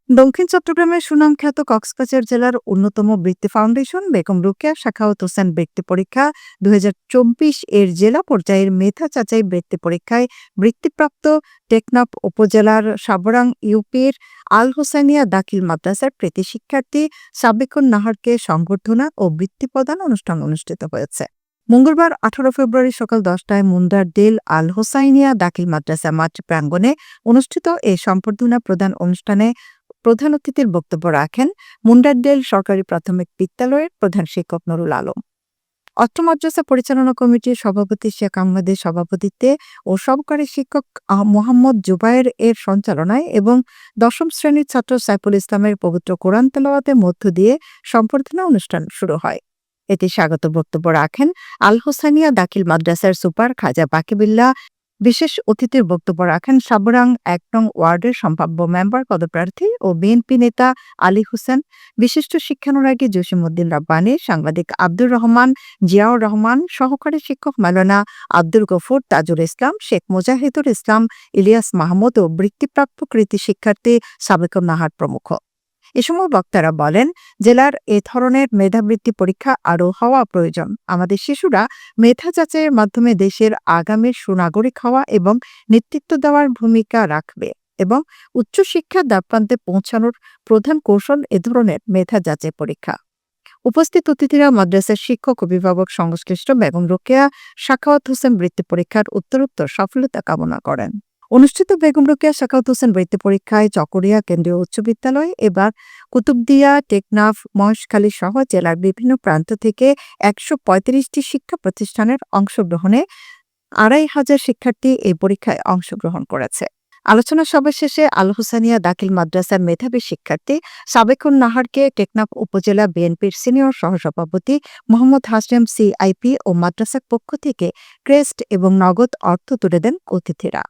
দক্ষিণ চট্টগ্রামের সুনামখ্যাত কক্সবাজার জেলার অন্যতম বৃত্তি ফাউন্ডেশন বেগম রোকেয়া সাখাওয়াত হোসেন বৃত্তি পরীক্ষা ২০২৪ এর জেলা পর্যায়ের মেধা যাচাই বৃত্তি পরীক্ষায় বৃত্তিপ্রাপ্ত টেকনাফ উপজেলার সাবরাং ইউপির আল হোসাইনিয়া দাখিল মাদ্রাসার কৃতি শিক্ষার্থী সাবেকুন নাহারকে সংবর্ধনা ও বৃত্তি প্রদান অনুষ্ঠান অনুষ্ঠিত হয়েছে। মঙ্গলবার ১৮ ফেব্রুয়ারি সকাল ১০টায় মুন্দার দেল আল হোসাইনিয়া দাখিল মাদ্রাসা মাঠ প্রাঙ্গণে অনুষ্ঠিত এই সম্বর্ধনা প্রদান অনুষ্ঠানে প্রধান অতিথির বক্তব্য রাখেন মুন্ডারডেল সরকারি প্রাথমিক বিদ্যালয়ের প্রধান শিক্ষক নুরুল আলম। অত্র মাদ্রাসা পরিচালনা কমিটির সভাপতি শেখ আহমেদের সভাপতিত্বে ও সহকারী শিক্ষক মোহাম্মদ জুবায়ের এর সঞ্চালনায় এবং দশম শ্রেণীর ছাত্র সাইফুল ইসলামের পবিত্র কোরআন তেলাওয়াতের মধ্য দিয়ে সম্বর্ধনা অনুষ্ঠান শুরু হয়। এতে স্বাগত বক্তব্য রাখেন আল হোসাইনিয়া দাখিল মাদ্রাসার সুপার খাজা বাকিবিল্লাহ। বিশেষ অতিথির বক্তব্য রাখেন সাবরাং ১ নং ওয়ার্ডের সম্ভাব্য মেম্বার পদপ্রার্থী ও বিএনপি নেতা আলী হোসেন, বিশিষ্ট শিক্ষানুরাগী জসিমউদ্দিন রাব্বানী, সাংবাদিক আব্দুর রহমান, জিয়াউর রহমান, সহকারী শিক্ষক মাওলানা আব্দুল গফুর, তাজুল ইসলাম, শেখ মুজাহিদুল ইসলাম, ইলিয়াস মাহমুদ ও বৃত্তিপ্রাপ্ত কৃতি শিক্ষার্থী সাবেকুন নাহার প্রমুখ। এ সময় বক্তারা বলেন, জেলার এ ধরনের মেধাবৃত্তি পরীক্ষা আরও হওয়া প্রয়োজন। আমাদের শিশুরা মেধা যাচাইয়ের মাধ্যমে দেশের আগামীর সুনাগরিক হওয়া এবং নেতৃত্ব দেওয়ার ভূমিকা রাখবে এবং উচ্চশিক্ষার দ্বারপ্রান্তে পৌঁছানোর প্রধান কৌশল এ ধরনের মেধা যাচাই পরীক্ষা। উপস্থিত অতিথিরা মাদ্রাসার শিক্ষক অভিভাবক সংশ্লিষ্ট বেগম রোকেয়া সাখাওয়াত হোসেন বৃত্তি পরীক্ষার উত্তরোত্তর সফলতা কামনা করেন। অনুষ্ঠিত বেগম রোকেয়া সাখাওয়াত হোসেন বৃত্তি পরীক্ষায় চকরিয়া কেন্দ্রীয় উচ্চ বিদ্যালয়, এবার কুতুবদিয়া, টেকনাফ, মহেশখালী সহ জেলার বিভিন্ন প্রান্ত থেকে ১৩৫টি শিক্ষা প্রতিষ্ঠানের অংশগ্রহণে ২৫০০ শিক্ষার্থী এই পরীক্ষায় অংশগ্রহণ করেছে। আলোচনা সভা শেষে আল হোসাইনিয়া দাখিল মাদ্রাসার মেধাবী শিক্ষার্থী সাবেকুন নাহারকে টেকনাফ উপজেলা বিএনপির সিনিয়র সহসভাপতি মোহাম্মদ হাশেম সিআইপি ও মাদ্রাসার পক্ষ থেকে ক্রেস্ট এবং নগদ অর্থ তুলে দেন অতিথিরা।